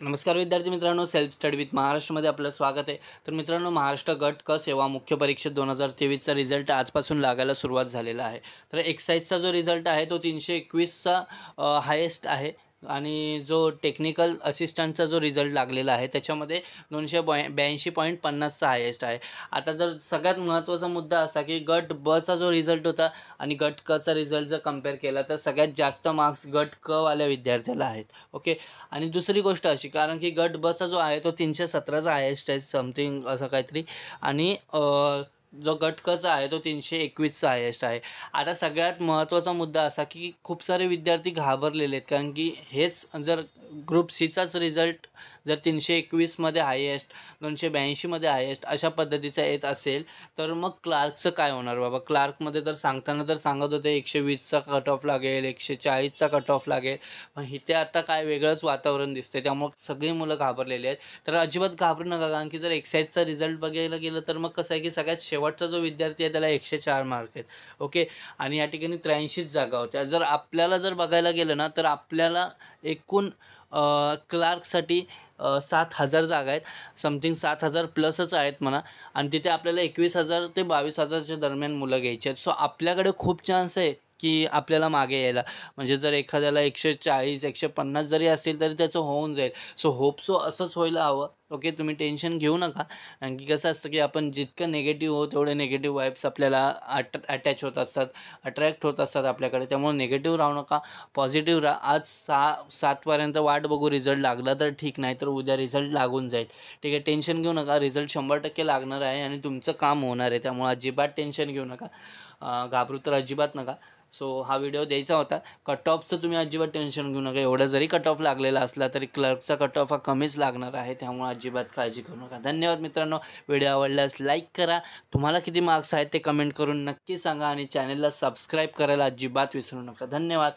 नमस्कार विद्यार्थी मित्रांनो, सेल्फ स्टडी विथ महाराष्ट्रमध्ये आपलं स्वागत आहे। तर मित्रांनो, महाराष्ट्र गट क सेवा मुख्य परीक्षेत 2023चा रिझल्ट आजपासून लागायला सुरुवात झालेला आहे। तर एक्साईजचा जो रिझल्ट आहे तो 321चा हायेस्ट आहे आणि जो टेक्निकल असिस्टंटचा जो रिझल्ट लागलेला आहे त्याच्यामध्ये 282.50चा हायेस्ट आहे। आता जर सगळ्यात महत्त्वाचा मुद्दा असा की गट बचा जो रिझल्ट होता आणि गट कचा रिझल्ट जर कंपेअर केला तर सगळ्यात जास्त मार्क्स गट क वाल्या विद्यार्थ्याला आहेत। ओके, आणि दुसरी गोष्ट अशी, कारण की गट बचा जो आहे तो 317चा हायेस्ट आहे समथिंग असं काहीतरी, आणि जो गट कचा आहे तो 321चा हायेस्ट आहे। आता सगळ्यात महत्त्वाचा मुद्दा असा की खूप सारे विद्यार्थी घाबरलेले आहेत, कारण की हेच जर ग्रुप सीचाच रिझल्ट जर 321मध्ये हायेस्ट, 282मध्ये हायेस्ट अशा पद्धतीचा येत असेल तर मग क्लार्कचं काय होणार बाबा। क्लार्कमध्ये तर सांगताना तर सांगत होते 120चा कट ऑफ लागेल, 140चा कट ऑफ लागेल, पण इथे आता काय वेगळंच वातावरण दिसते, त्यामुळे सगळी मुलं घाबरलेली आहेत। तर अजिबात घाबरू नका, कारण की जर एक्साईजचा रिझल्ट बघायला गेलं तर मग कसं आहे की सगळ्यात शेवटचा जो विद्यार्थी आहे त्याला 104 मार्क आहेत। ओके, आणि या ठिकाणी 83 जागा होत्या। जर आपल्याला जर बघायला गेलं ना तर आपल्याला एकूण क्लार्कसाठी 7,000 जागा आहेत, समथिंग 7,000 प्लसच आहेत म्हणा, आणि तिथे आपल्याला 21,000 ते 22,000च्या दरम्यान मुलं घ्यायची आहेत। सो आपल्याकडे खूप चान्स आहे की आपल्याला मागे यायला, म्हणजे जर एखाद्याला 140 150 जरी असतील तरी त्याचं होऊन जाईल। सो होप सो असंच व्हायला हवं। ओके, तुम्ही टेन्शन घेऊ नका, कारण की कसं असतं की आपण जितकं निगेटिव्ह हो तेवढे निगेटिव्ह वाईब्स आपल्याला अटॅच होत असतात, अट्रॅक्ट होत असतात आपल्याकडे, त्यामुळे निगेटिव्ह राहू नका, पॉझिटिव्ह राहा। आज 6-7पर्यंत वाट बघू, रिझल्ट लागला तर ठीक, नाही तर उद्या रिझल्ट लागून जाईल। ठीक आहे, टेन्शन घेऊ नका, रिझल्ट 100% लागणार आहे आणि तुमचं काम होणार आहे, त्यामुळे अजिबात टेन्शन घेऊ नका, घाबरू तर अजिबात नका। सो हा व्हिडिओ द्यायचा होता। कट ऑफचं तुम्ही अजिबात टेन्शन घेऊ नका, एवढा जरी कट ऑफ लागलेला असला तरी क्लर्कचा कट ऑफ हा कमीच लागणार आहे, त्यामुळे अजिबात काळजी करू नका। धन्यवाद मित्रांनो, व्हिडिओ आवडल्यास लाईक करा, तुम्हाला किती मार्क्स आहेत ते कमेंट करून नक्की सांगा, आणि चॅनलला सबस्क्राईब करायला अजिबात विसरू नका। धन्यवाद।